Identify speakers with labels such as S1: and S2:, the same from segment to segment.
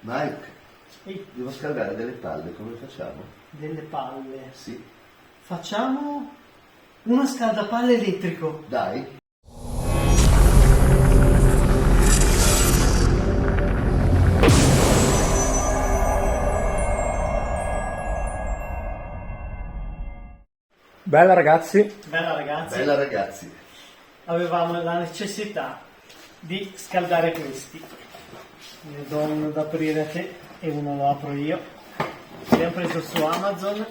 S1: Mike,
S2: Ehi,
S1: devo scaldare delle palle, come facciamo?
S2: delle palle.
S1: Sì.
S2: Facciamo uno scaldapalle elettrico.
S1: Dai.
S3: Bella ragazzi,
S2: Bella ragazzi,
S1: Bella ragazzi.
S2: avevamo la necessità di scaldare questi. Ne do uno da aprire a te e uno lo apro io. Abbiamo preso su Amazon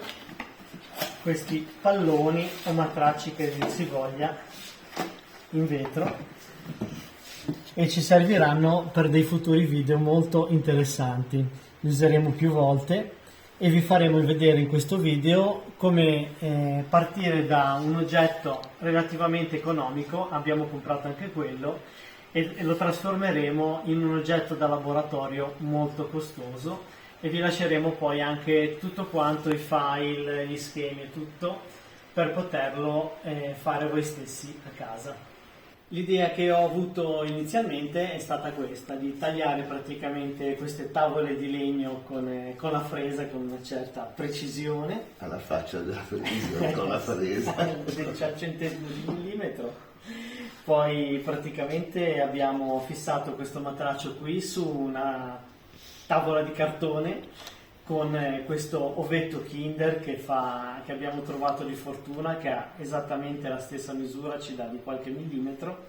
S2: questi palloni o matracci che si voglia in vetro e ci serviranno per dei futuri video molto interessanti. Li useremo più volte e vi faremo vedere in questo video come partire da un oggetto relativamente economico, abbiamo comprato anche quello, e lo trasformeremo in un oggetto da laboratorio molto costoso e vi lasceremo poi anche tutto quanto, i file, gli schemi e tutto, per poterlo fare voi stessi a casa. L'idea che ho avuto inizialmente è stata questa, di tagliare praticamente queste tavole di legno con la fresa, con una certa precisione.
S1: Alla faccia della televisione con la fresa.
S2: Del centesimo di millimetro. Poi praticamente abbiamo fissato questo matraccio qui su una tavola di cartone con questo ovetto Kinder che abbiamo trovato di fortuna, che ha esattamente la stessa misura, ci dà di qualche millimetro,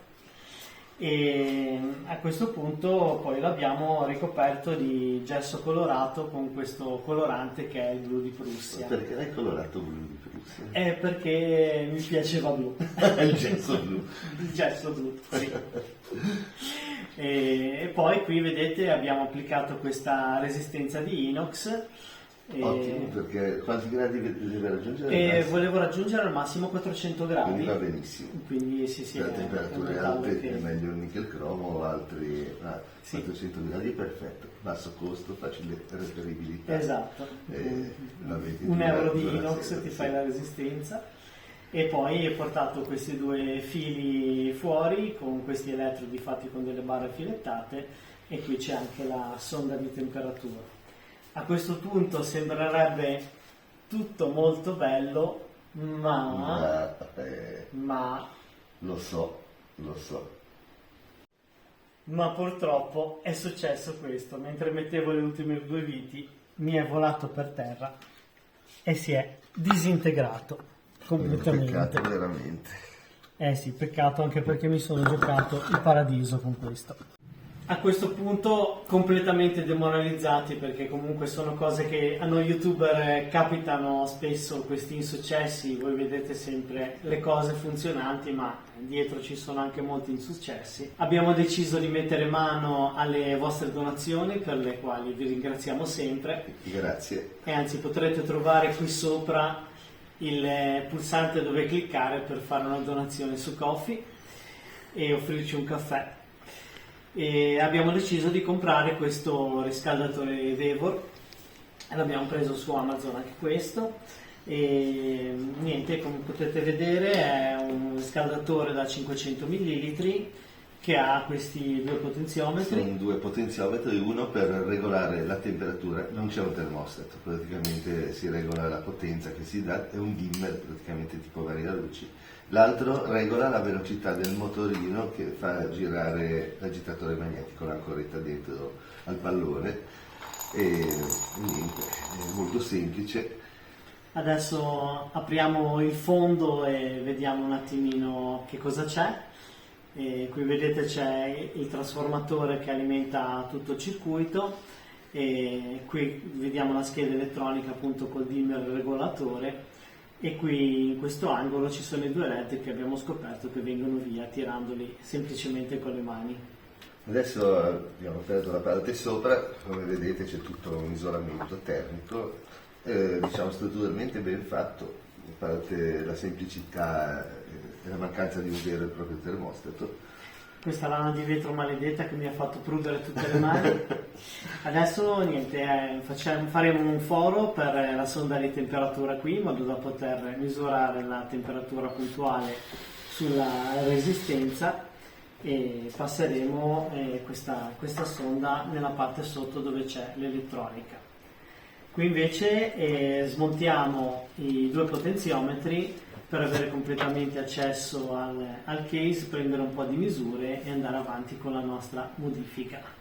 S2: e a questo punto poi l'abbiamo ricoperto di gesso colorato con questo colorante che è il blu di Prussia.
S1: Perché l'hai colorato blu di Prussia?
S2: È perché mi piaceva blu.
S1: Il gesso blu.
S2: Il gesso blu, sì. E poi qui vedete abbiamo applicato questa resistenza di inox.
S1: Ottimo, perché quanti gradi deve raggiungere?
S2: Volevo raggiungere al massimo 400 gradi.
S1: Quindi va benissimo.
S2: Quindi sì,
S1: Per temperature alte
S2: che...
S1: è meglio il nickel cromo, altri
S2: Sì.
S1: 400 gradi, perfetto. Basso costo, facile reperibilità.
S2: Esatto.
S1: La vedi
S2: Un euro di
S1: dura
S2: inox
S1: sera,
S2: ti
S1: sì.
S2: fai la resistenza. E poi ho portato questi due fili fuori con questi elettrodi fatti con delle barre filettate, e qui c'è anche la sonda di temperatura. A questo punto sembrerebbe tutto molto bello, ma
S1: Lo so.
S2: purtroppo è successo questo: mentre mettevo le ultime due viti mi è volato per terra e si è disintegrato completamente.
S1: Peccato veramente.
S2: Eh sì, peccato, anche perché mi sono giocato il paradiso con questo. A questo punto completamente demoralizzati, perché comunque sono cose che a noi youtuber capitano spesso, questi insuccessi. Voi vedete sempre le cose funzionanti, ma dietro ci sono anche molti insuccessi. Abbiamo deciso di mettere mano alle vostre donazioni, per le quali vi ringraziamo sempre.
S1: Grazie.
S2: E anzi, potrete trovare qui sopra il pulsante dove cliccare per fare una donazione su Ko-fi e offrirci un caffè. E abbiamo deciso di comprare questo riscaldatore Vevor, l'abbiamo preso su Amazon anche questo, e niente, come potete vedere è un riscaldatore da 500 ml che ha questi due potenziometri.
S1: Sono due potenziometri, uno per regolare la temperatura, non c'è un termostato, praticamente si regola la potenza che si dà, è un dimmer praticamente tipo varialuci. L'altro regola la velocità del motorino che fa girare l'agitatore magnetico, l'ancoretta dentro al pallone, e niente, è molto semplice.
S2: Adesso apriamo il fondo e vediamo un attimino che cosa c'è. E qui vedete c'è il trasformatore che alimenta tutto il circuito, e qui vediamo la scheda elettronica appunto col dimmer regolatore, e qui in questo angolo ci sono i due LED che abbiamo scoperto che vengono via tirandoli semplicemente con le mani.
S1: Adesso abbiamo aperto la parte sopra, come vedete c'è tutto un isolamento termico, diciamo strutturalmente ben fatto, a parte la semplicità e la mancanza di un vero e proprio termostato.
S2: Questa lana di vetro maledetta che mi ha fatto prudere tutte le mani. Adesso niente, faremo un foro per la sonda di temperatura qui, in modo da poter misurare la temperatura puntuale sulla resistenza, e passeremo questa sonda nella parte sotto dove c'è l'elettronica. Qui invece smontiamo i due potenziometri per avere completamente accesso al case, prendere un po' di misure e andare avanti con la nostra modifica.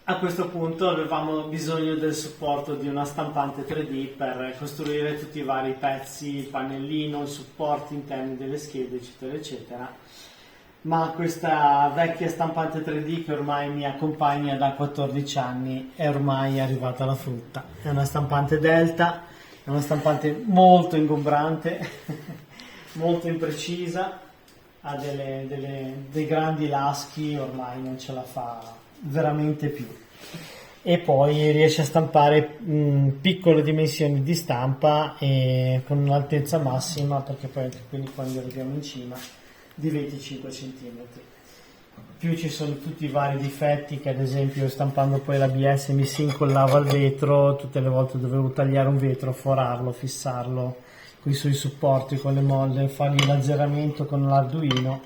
S2: A questo punto avevamo bisogno del supporto di una stampante 3D per costruire tutti i vari pezzi, il pannellino, i supporti interni delle schede, eccetera, eccetera. Ma questa vecchia stampante 3D che ormai mi accompagna da 14 anni è ormai arrivata alla frutta. È una stampante Delta, è una stampante molto ingombrante, molto imprecisa, ha dei grandi laschi, ormai non ce la fa veramente più, e poi riesce a stampare piccole dimensioni di stampa e con un'altezza massima, perché poi quindi quando arriviamo in cima, di 25 cm. Più ci sono tutti i vari difetti che, ad esempio, stampando poi l'ABS mi si incollava il vetro, tutte le volte dovevo tagliare un vetro, forarlo, fissarlo con i suoi supporti, con le molle, fargli l'azzeramento con l'Arduino,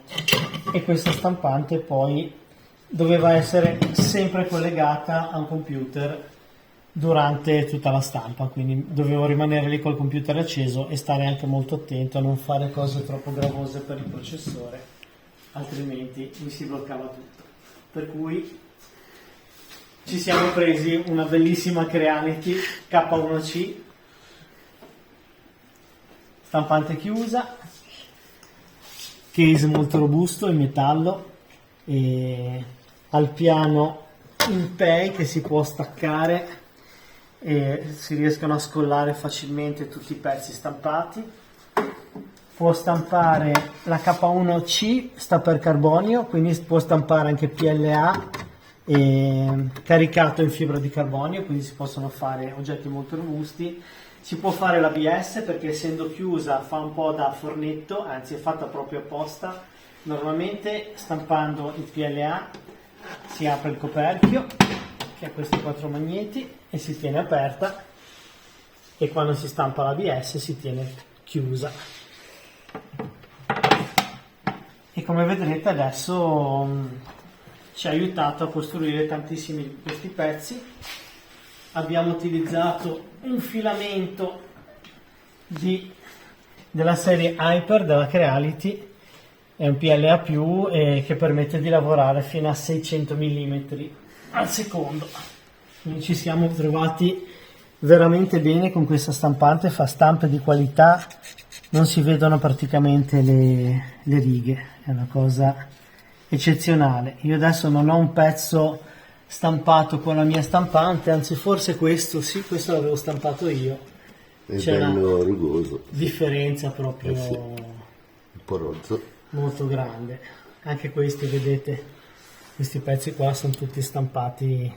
S2: e questa stampante poi doveva essere sempre collegata a un computer durante tutta la stampa, quindi dovevo rimanere lì col computer acceso e stare anche molto attento a non fare cose troppo gravose per il processore, altrimenti mi si bloccava tutto. Per cui ci siamo presi una bellissima Creality K1C, stampante chiusa, case molto robusto in metallo, e al piano in pei che si può staccare e si riescono a scollare facilmente tutti i pezzi stampati. Può stampare la K1C, sta per carbonio, quindi può stampare anche PLA caricato in fibra di carbonio, quindi si possono fare oggetti molto robusti. Si può fare l'ABS perché, essendo chiusa, fa un po' da fornetto, anzi è fatta proprio apposta. Normalmente stampando il PLA si apre il coperchio, che ha questi 4 magneti, e si tiene aperta, e quando si stampa l'ABS si tiene chiusa. E come vedrete adesso ci ha aiutato a costruire tantissimi di questi pezzi. Abbiamo utilizzato un filamento della serie Hyper della Creality, è un PLA+, che permette di lavorare fino a 600 mm al secondo. Quindi ci siamo trovati veramente bene con questa stampante, fa stampe di qualità, non si vedono praticamente le righe, è una cosa eccezionale. Io adesso non ho un pezzo stampato con la mia stampante, anzi forse questo sì, questo l'avevo stampato io.
S1: È
S2: c'è
S1: bello
S2: una
S1: rugoso,
S2: differenza proprio
S1: sì, un po' rozzo.
S2: molto grande. Anche questi, vedete, questi pezzi qua sono tutti stampati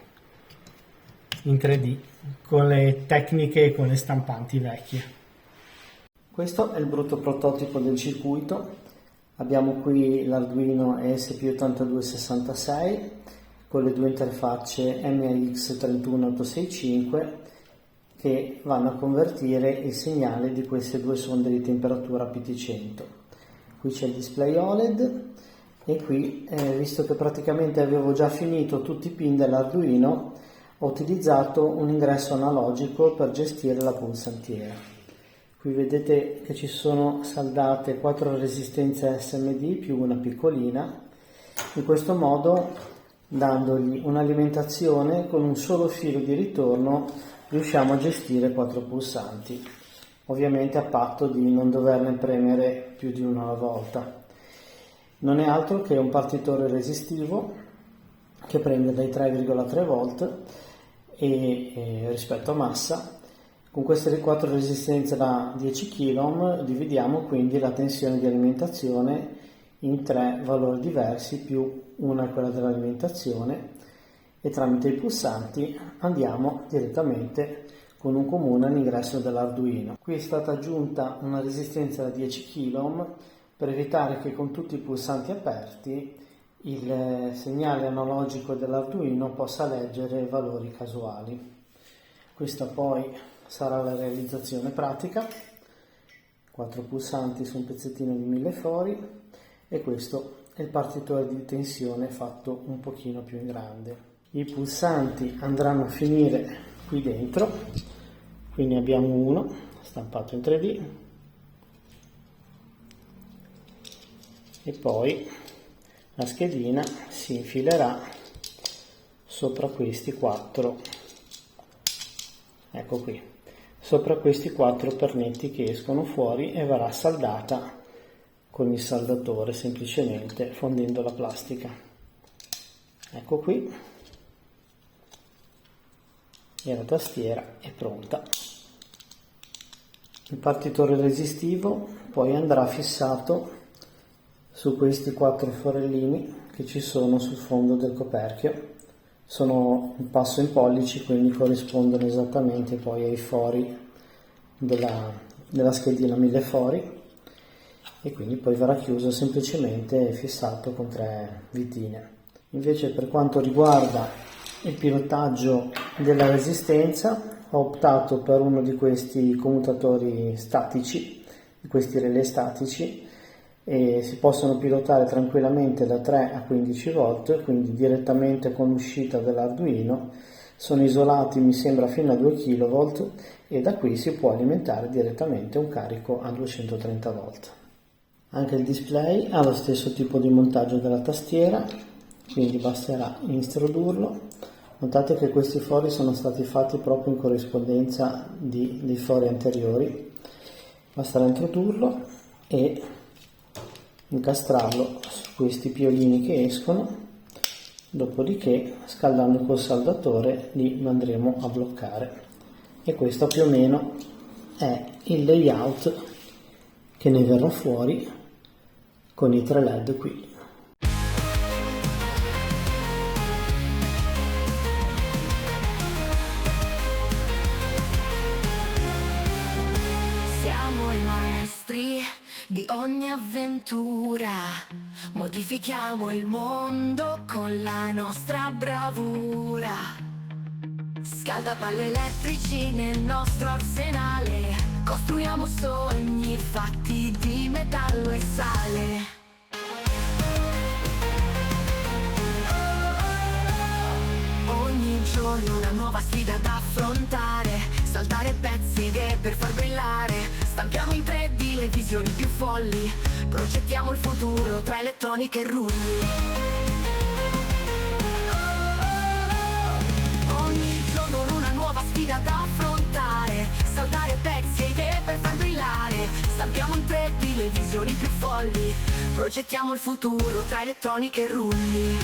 S2: in 3D con le tecniche e con le stampanti vecchie. Questo è il brutto prototipo del circuito. Abbiamo qui l'Arduino ESP8266 con le due interfacce MAX31865 che vanno a convertire il segnale di queste due sonde di temperatura PT100. Qui c'è il display OLED, e qui, visto che praticamente avevo già finito tutti i pin dell'Arduino, ho utilizzato un ingresso analogico per gestire la pulsantiera. Qui vedete che ci sono saldate 4 resistenze SMD più una piccolina. In questo modo, dandogli un'alimentazione con un solo filo di ritorno, riusciamo a gestire 4 pulsanti, ovviamente a patto di non doverne premere più di uno alla volta. Non è altro che un partitore resistivo che prende dai 3,3 volt e rispetto a massa. Con queste 4 resistenze da 10 kΩ dividiamo quindi la tensione di alimentazione in 3 valori diversi, più una è quella dell'alimentazione, e tramite i pulsanti andiamo direttamente con un comune all'ingresso dell'Arduino. Qui è stata aggiunta una resistenza da 10 kΩ per evitare che con tutti i pulsanti aperti il segnale analogico dell'Arduino possa leggere valori casuali. Questa poi sarà la realizzazione pratica: 4 pulsanti su un pezzettino di millefori, e questo è il partitore di tensione fatto un pochino più in grande. I pulsanti andranno a finire qui dentro, quindi abbiamo uno stampato in 3D e poi la schedina si infilerà sopra questi 4, ecco qui, sopra questi 4 pernetti che escono fuori e verrà saldata con il saldatore semplicemente fondendo la plastica. Ecco qui, e la tastiera è pronta. Il partitore resistivo poi andrà fissato su questi 4 forellini che ci sono sul fondo del coperchio. Sono un passo in pollici, quindi corrispondono esattamente poi ai fori della schedina 1000 fori, e quindi poi verrà chiuso semplicemente e fissato con 3 vitine. Invece per quanto riguarda il pilotaggio della resistenza, ho optato per uno di questi commutatori statici, di questi relè statici, e si possono pilotare tranquillamente da 3 a 15 volt, quindi direttamente con l'uscita dell'Arduino. Sono isolati, mi sembra, fino a 2 kV e da qui si può alimentare direttamente un carico a 230 volt. Anche il display ha lo stesso tipo di montaggio della tastiera, quindi basterà introdurlo. Notate che questi fori sono stati fatti proprio in corrispondenza dei fori anteriori. Basterà introdurlo e incastrarlo su questi piolini che escono, dopodiché scaldando col saldatore li andremo a bloccare. E questo più o meno è il layout che ne verrà fuori con i 3 LED qui.
S3: Siamo i maestri di ogni avventura, modifichiamo il mondo con la nostra bravura. Scaldapalle elettrici nel nostro arsenale, costruiamo sogni fatti di metallo e sale. Ogni giorno una nuova sfida da affrontare, saltare pezzi idee per far brillare. Stampiamo in 3D le visioni più folli, progettiamo il futuro tra elettronica e rulli. Ogni giorno una nuova sfida da affrontare, saltare pezzi e idee per far brillare. Stampiamo in 3D le visioni più folli, progettiamo il futuro tra elettronica e rulli.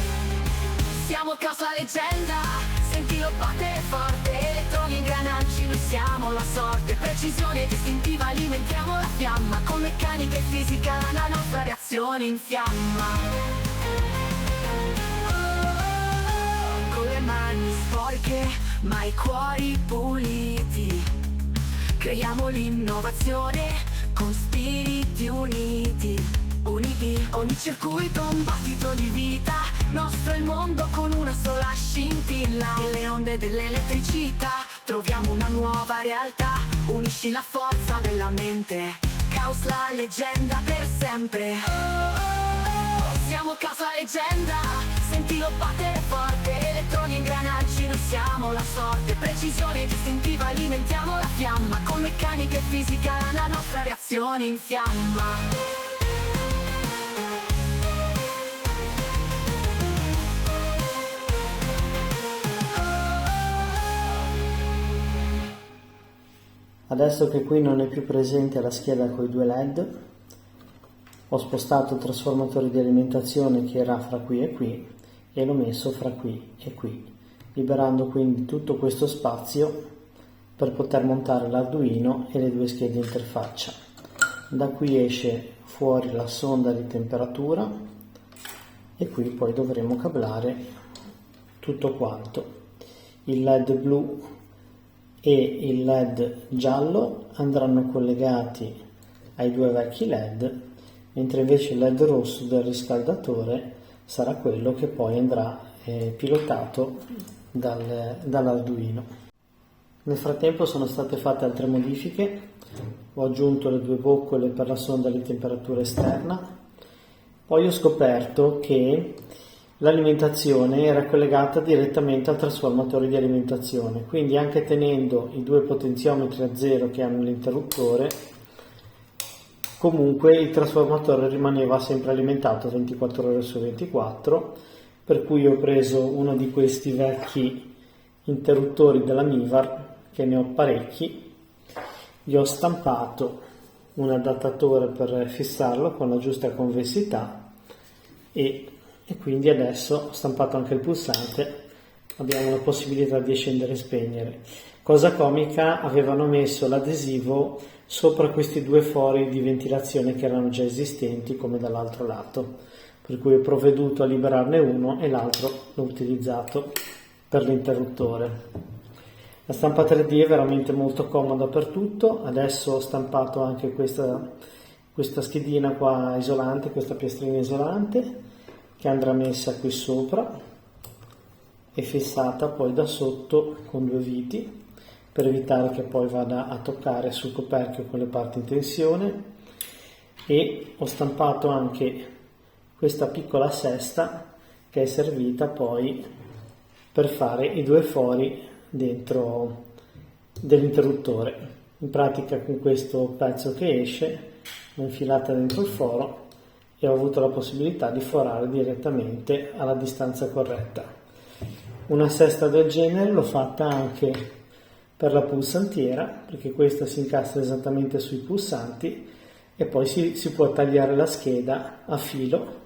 S3: Siamo il caos, la leggenda, sentilo batte forte, elettroni e ingranaggi, noi siamo la sorte. Precisione distintiva, alimentiamo la fiamma, con meccanica e fisica la nostra reazione infiamma. Con le mani sporche, ma i cuori puliti, creiamo l'innovazione con spiriti uniti. Uniti, ogni circuito un battito di vita, nostro il mondo con una sola scintilla. Nelle onde dell'elettricità troviamo una nuova realtà, unisci la forza della mente, caos la leggenda per sempre. Siamo caos la leggenda, sentilo battere forte, elettroni e ingranaggi, noi siamo la sorte. Precisione distintiva, alimentiamo la fiamma, con meccanica e fisica la nostra reazione infiamma.
S2: Adesso che qui non è più presente la scheda con i 2 LED, ho spostato il trasformatore di alimentazione che era fra qui e l'ho messo fra qui e qui, liberando quindi tutto questo spazio per poter montare l'Arduino e le 2 schede interfaccia. Da qui esce fuori la sonda di temperatura e qui poi dovremo cablare tutto quanto. Il LED blu e il LED giallo andranno collegati ai 2 vecchi LED, mentre invece il LED rosso del riscaldatore sarà quello che poi andrà pilotato dall'Arduino. Nel frattempo sono state fatte altre modifiche, ho aggiunto le 2 boccole per la sonda di temperatura esterna Poi ho scoperto che l'alimentazione era collegata direttamente al trasformatore di alimentazione, quindi anche tenendo i due potenziometri a zero che hanno l'interruttore, comunque il trasformatore rimaneva sempre alimentato 24 ore su 24, per cui ho preso uno di questi vecchi interruttori della Mivar, che ne ho parecchi, gli ho stampato un adattatore per fissarlo con la giusta convessità e quindi adesso ho stampato anche il pulsante, abbiamo la possibilità di accendere e spegnere. Cosa comica, avevano messo l'adesivo sopra questi due fori di ventilazione che erano già esistenti come dall'altro lato, per cui ho provveduto a liberarne uno e l'altro l'ho utilizzato per l'interruttore. La stampa 3D è veramente molto comoda per tutto. Adesso ho stampato anche questa schedina qua isolante, questa piastrina isolante, che andrà messa qui sopra e fissata poi da sotto con due viti per evitare che poi vada a toccare sul coperchio con le parti in tensione. E ho stampato anche questa piccola sesta che è servita poi per fare i due fori dentro dell'interruttore. In pratica con questo pezzo che esce l'ho infilata dentro il foro e ho avuto la possibilità di forare direttamente alla distanza corretta. Una sesta del genere l'ho fatta anche per la pulsantiera, perché questa si incastra esattamente sui pulsanti e poi si può tagliare la scheda a filo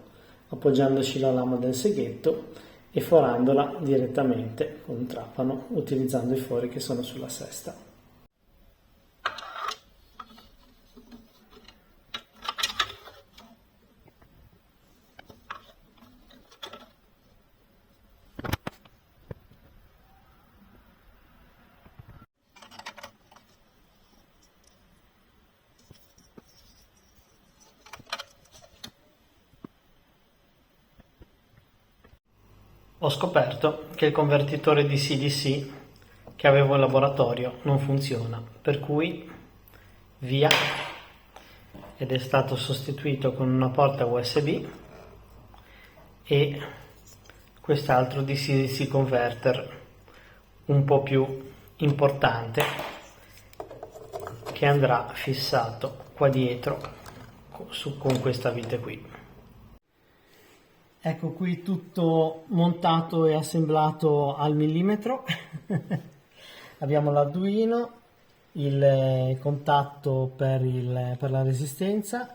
S2: appoggiandoci la lama del seghetto e forandola direttamente con un trapano utilizzando i fori che sono sulla sesta. Ho scoperto che il convertitore DC-DC che avevo in laboratorio non funziona, per cui via, ed è stato sostituito con una porta USB e quest'altro DC-DC converter un po' più importante che andrà fissato qua dietro con questa vite qui. Ecco qui tutto montato e assemblato al millimetro. Abbiamo l'Arduino, il contatto per la resistenza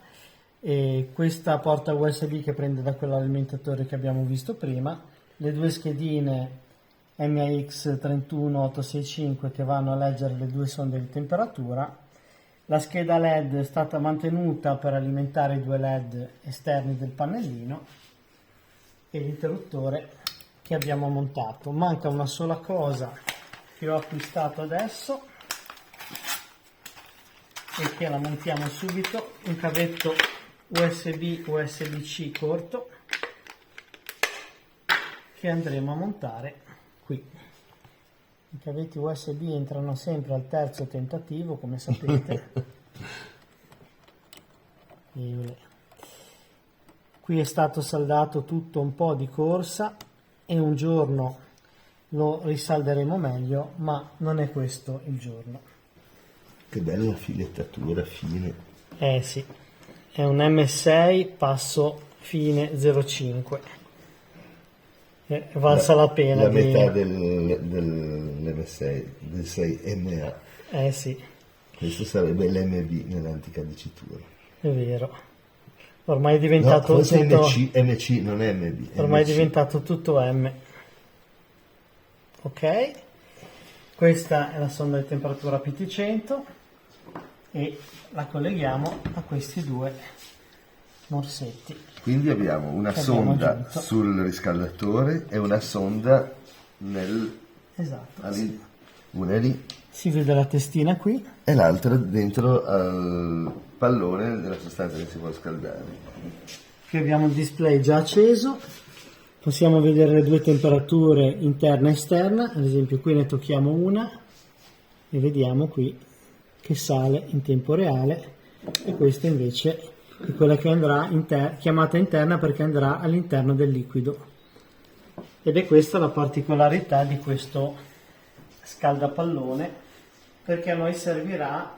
S2: e questa porta USB che prende da quell'alimentatore che abbiamo visto prima, le due schedine MAX31865 che vanno a leggere le due sonde di temperatura, la scheda LED è stata mantenuta per alimentare i due LED esterni del pannellino e l'interruttore che abbiamo montato. Manca una sola cosa che ho acquistato adesso e che la montiamo subito, un cavetto USB-C corto che andremo a montare qui. I cavetti USB entrano sempre al terzo tentativo, come sapete. Qui è stato saldato tutto un po' di corsa e un giorno lo risalderemo meglio, ma non è questo il giorno.
S1: Che bella filettatura fine.
S2: Eh sì, è un M6 passo fine 05. È valsa la pena.
S1: La metà dell'M6, del 6MA.
S2: Eh sì.
S1: Questo sarebbe l'MB nell'antica dicitura.
S2: È vero. Ormai è diventato
S1: forse
S2: tutto...
S1: MC non è MB.
S2: Ormai
S1: MC.
S2: è diventato tutto M. Ok. Questa è la sonda di temperatura PT100 e la colleghiamo a questi due morsetti.
S1: Quindi abbiamo una sonda sul riscaldatore e una sonda nel...
S2: Esatto.
S1: Una è lì.
S2: Si vede la testina qui.
S1: E l'altra dentro al pallone della sostanza che si può scaldare.
S2: Qui abbiamo il display già acceso. Possiamo vedere le due temperature interna e esterna. Ad esempio qui ne tocchiamo una e vediamo qui che sale in tempo reale e questa invece è quella che andrà chiamata interna perché andrà all'interno del liquido. Ed è questa la particolarità di questo scaldapallone, perché a noi servirà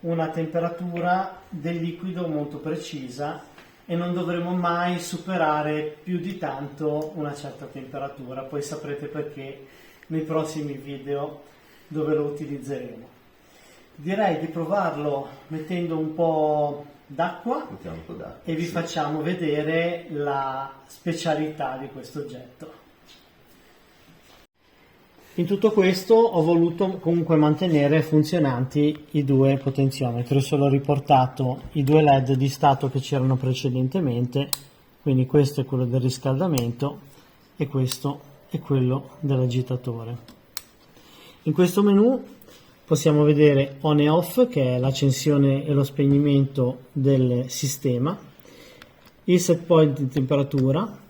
S2: una temperatura del liquido molto precisa e non dovremo mai superare più di tanto una certa temperatura. Poi saprete perché nei prossimi video dove lo utilizzeremo. Direi di provarlo mettendo un po' d'acqua
S1: Mettiamo un po' d'acqua.
S2: e vi
S1: Sì.
S2: facciamo vedere la specialità di questo oggetto. In tutto questo ho voluto comunque mantenere funzionanti i due potenziometri. Ho solo riportato i due LED di stato che c'erano precedentemente, quindi questo è quello del riscaldamento e questo è quello dell'agitatore. In questo menu possiamo vedere on e off, che è l'accensione e lo spegnimento del sistema, il set point di temperatura,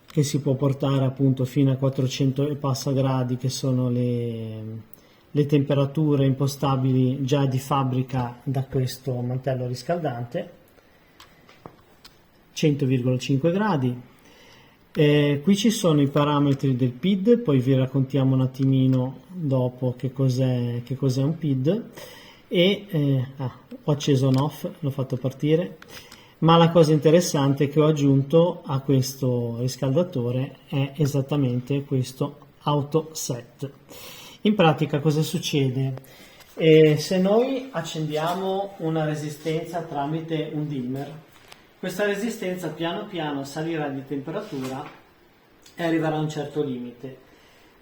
S2: che si può portare appunto fino a 400 e passa gradi, che sono le temperature impostabili già di fabbrica da questo mantello riscaldante, 100,5 gradi. Qui ci sono i parametri del PID, poi vi raccontiamo un attimino dopo che cos'è un PID, e ho acceso on off, l'ho fatto partire. Ma la cosa interessante che ho aggiunto a questo riscaldatore è esattamente questo auto set. In pratica cosa succede? Se noi accendiamo una resistenza tramite un dimmer, questa resistenza piano piano salirà di temperatura e arriverà a un certo limite.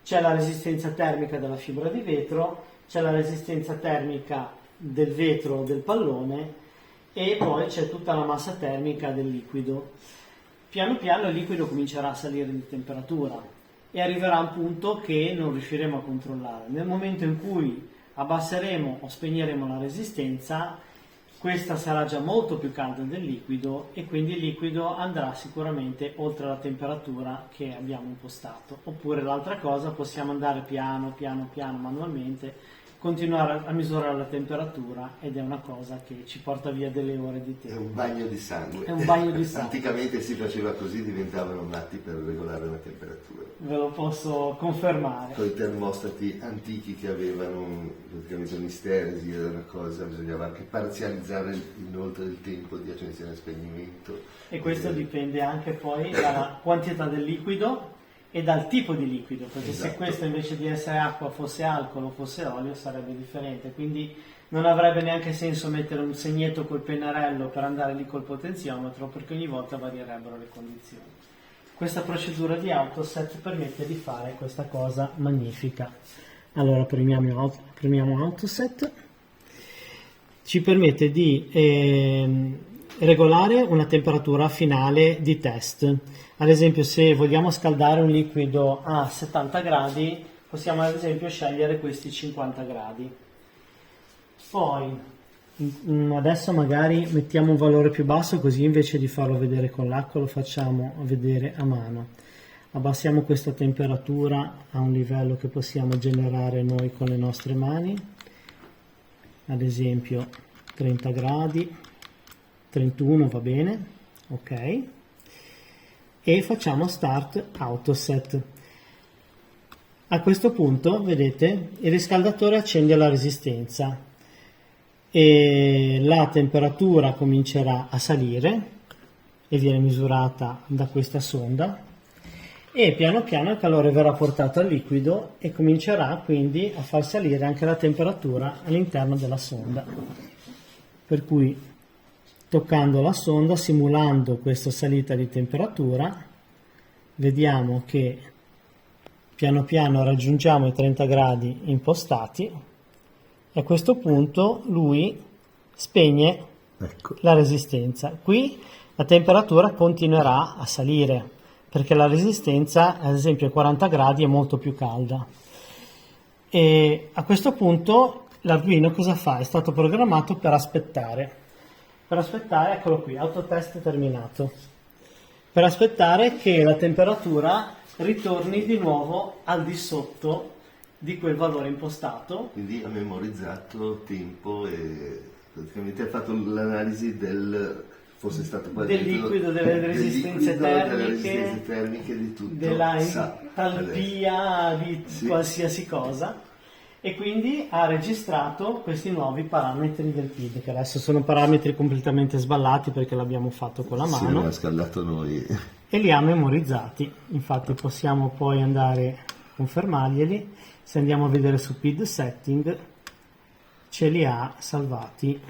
S2: C'è la resistenza termica della fibra di vetro, c'è la resistenza termica del vetro o del pallone, e poi c'è tutta la massa termica del liquido. Piano piano il liquido comincerà a salire di temperatura e arriverà a un punto che non riusciremo a controllare. Nel momento in cui abbasseremo o spegneremo la resistenza, questa sarà già molto più calda del liquido e quindi il liquido andrà sicuramente oltre la temperatura che abbiamo impostato. Oppure l'altra cosa, possiamo andare piano manualmente, continuare a misurare la temperatura, ed è una cosa che ci porta via delle ore di
S1: È
S2: tempo.
S1: un bagno di sangue.
S2: È un bagno di sangue.
S1: Anticamente si faceva così, diventavano matti per regolare la temperatura.
S2: Ve lo posso confermare.
S1: Con i termostati antichi che avevano praticamente un'isteresi, era una cosa, bisognava anche parzializzare inoltre il tempo di accensione e spegnimento.
S2: E questo dipende anche poi dalla quantità del liquido e dal tipo di liquido, perché se
S1: Esatto.
S2: questo invece di essere acqua fosse alcol o fosse olio sarebbe differente, quindi non avrebbe neanche senso mettere un segnetto col pennarello per andare lì col potenziometro, perché ogni volta varierebbero le condizioni. Questa procedura di autoset permette di fare questa cosa magnifica. Allora premiamo autoset, ci permette di regolare una temperatura finale di test. Ad esempio, se vogliamo scaldare un liquido a 70 gradi, possiamo ad esempio scegliere questi 50 gradi. Poi adesso magari mettiamo un valore più basso, così invece di farlo vedere con l'acqua lo facciamo vedere a mano. Abbassiamo questa temperatura a un livello che possiamo generare noi con le nostre mani, ad esempio 30 gradi, 31 va bene, ok, e facciamo start autoset. A questo punto vedete il riscaldatore accende la resistenza e la temperatura comincerà a salire e viene misurata da questa sonda, e piano piano il calore verrà portato al liquido e comincerà quindi a far salire anche la temperatura all'interno della sonda, per cui toccando la sonda, simulando questa salita di temperatura, vediamo che piano piano raggiungiamo i 30 gradi impostati e a questo punto lui spegne la resistenza. Qui la temperatura continuerà a salire perché la resistenza, ad esempio a 40 gradi, è molto più calda. E a questo punto l'Arduino cosa fa? È stato programmato per aspettare. Per aspettare, eccolo qui, autotest terminato. Per aspettare che la temperatura ritorni di nuovo al di sotto di quel valore impostato.
S1: Quindi ha memorizzato tempo e praticamente ha fatto l'analisi del fosse stato qua
S2: del
S1: dentro,
S2: liquido, delle
S1: del
S2: resistenze
S1: liquido,
S2: termiche,
S1: delle resistenze termiche, di tutto,
S2: della
S1: sa
S2: entalpia, di
S1: Sì.
S2: qualsiasi cosa, e quindi ha registrato questi nuovi parametri del PID, che adesso sono parametri completamente sballati perché l'abbiamo fatto con la
S1: Sì,
S2: mano,
S1: abbiamo scaldato noi.
S2: e li ha memorizzati. Infatti possiamo poi andare a confermarglieli. Se andiamo a vedere su PID setting, ce li ha salvati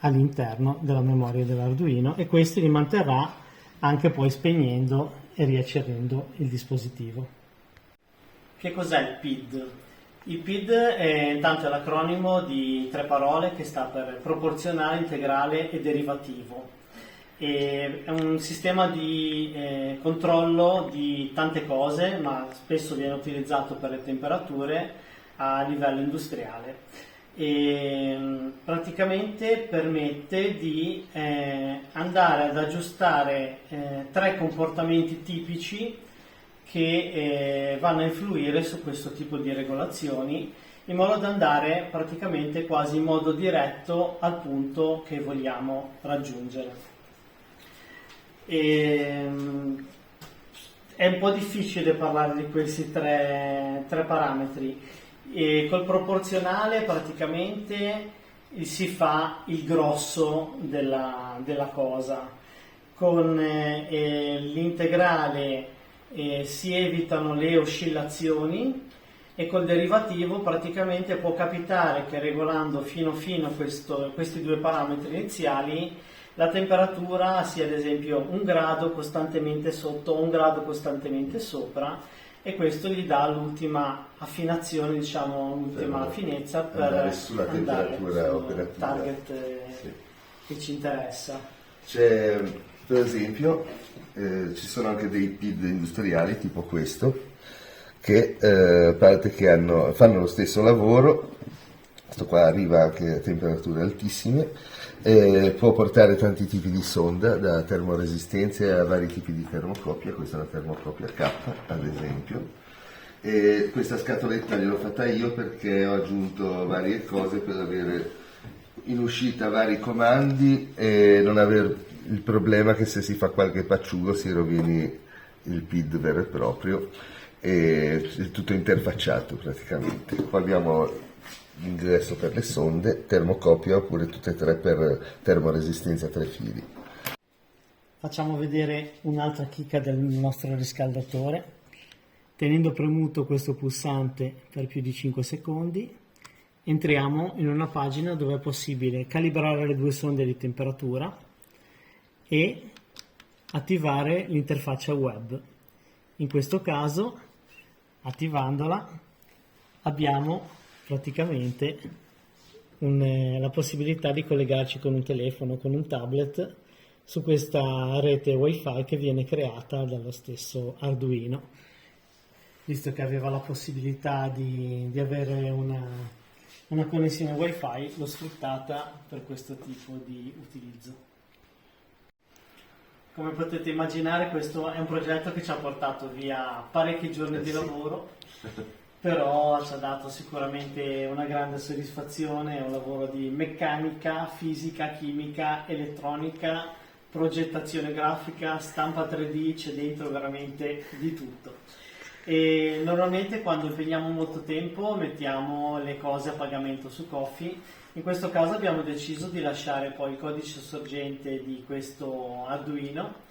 S2: all'interno della memoria dell'Arduino, e questi li manterrà anche poi spegnendo e riaccendendo il dispositivo. Che cos'è il PID? Il PID è intanto l'acronimo di 3 parole che sta per proporzionale, integrale e derivativo. È un sistema di controllo di tante cose, ma spesso viene utilizzato per le temperature a livello industriale. E praticamente permette di andare ad aggiustare 3 comportamenti tipici che vanno a influire su questo tipo di regolazioni, in modo da andare praticamente quasi in modo diretto al punto che vogliamo raggiungere. È un po' difficile parlare di questi tre parametri. E col proporzionale praticamente si fa il grosso della cosa. Con l'integrale si evitano le oscillazioni, e col derivativo praticamente può capitare che regolando fino questi 2 parametri iniziali la temperatura sia ad esempio 1 grado costantemente sotto o 1 grado costantemente sopra, e questo gli dà l'ultima affinazione, diciamo l'ultima finezza per
S1: andare sulla temperatura
S2: sul
S1: operativa.
S2: target
S1: Sì.
S2: che ci interessa.
S1: C'è, per esempio, ci sono anche dei PID industriali tipo questo, che parte che fanno lo stesso lavoro. Questo qua arriva anche a temperature altissime, può portare tanti tipi di sonda, da termoresistenze a vari tipi di termocopia. Questa è una termocopia K, ad esempio. E questa scatoletta gliel'ho fatta io perché ho aggiunto varie cose per avere in uscita vari comandi e non avere il problema che se si fa qualche pacciugo si rovini il PID vero e proprio, e è tutto interfacciato praticamente. Poi abbiamo l'ingresso per le sonde, termocopia, oppure tutte e 3 per termoresistenza a 3 fili.
S2: Facciamo vedere un'altra chicca del nostro riscaldatore. Tenendo premuto questo pulsante per più di 5 secondi, entriamo in una pagina dove è possibile calibrare le 2 sonde di temperatura e attivare l'interfaccia web. In questo caso, attivandola, abbiamo praticamente la possibilità di collegarci con un telefono, con un tablet, su questa rete wifi che viene creata dallo stesso Arduino. Visto che aveva la possibilità di avere una connessione wifi, l'ho sfruttata per questo tipo di utilizzo. Come potete immaginare, questo è un progetto che ci ha portato via parecchi giorni di lavoro, però ci ha dato sicuramente una grande soddisfazione. È un lavoro di meccanica, fisica, chimica, elettronica, progettazione grafica, stampa 3D, c'è dentro veramente di tutto. E normalmente quando impegniamo molto tempo mettiamo le cose a pagamento su Ko-fi. In questo caso abbiamo deciso di lasciare poi il codice sorgente di questo Arduino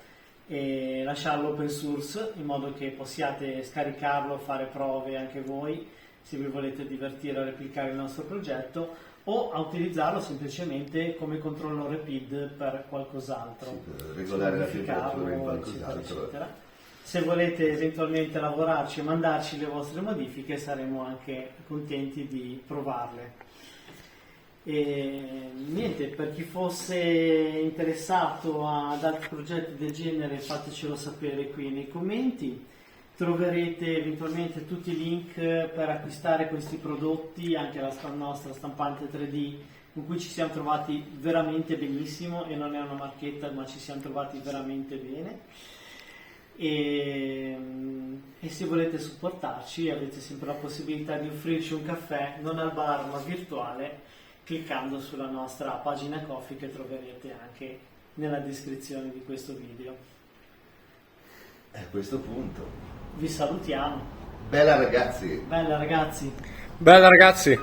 S2: e lasciarlo open source, in modo che possiate scaricarlo, fare prove anche voi se vi volete divertire a replicare il nostro progetto, o a utilizzarlo semplicemente come controllore PID per qualcos'altro,
S1: Sì, per regolare la temperatura in
S2: eccetera,
S1: qualcos'altro.
S2: eccetera. Se volete eventualmente lavorarci e mandarci le vostre modifiche, saremo anche contenti di provarle. E niente, per chi fosse interessato ad altri progetti del genere, fatecelo sapere qui nei commenti. Troverete eventualmente tutti i link per acquistare questi prodotti, anche la nostra stampante 3D, con cui ci siamo trovati veramente benissimo, e non è una marchetta, ma ci siamo trovati veramente bene. E se volete supportarci, avete sempre la possibilità di offrirci un caffè, non al bar ma virtuale, cliccando sulla nostra pagina Ko-fi che troverete anche nella descrizione di questo video.
S1: E a questo punto,
S2: Vi salutiamo.
S1: bella ragazzi!
S2: Bella ragazzi!
S4: Bella ragazzi!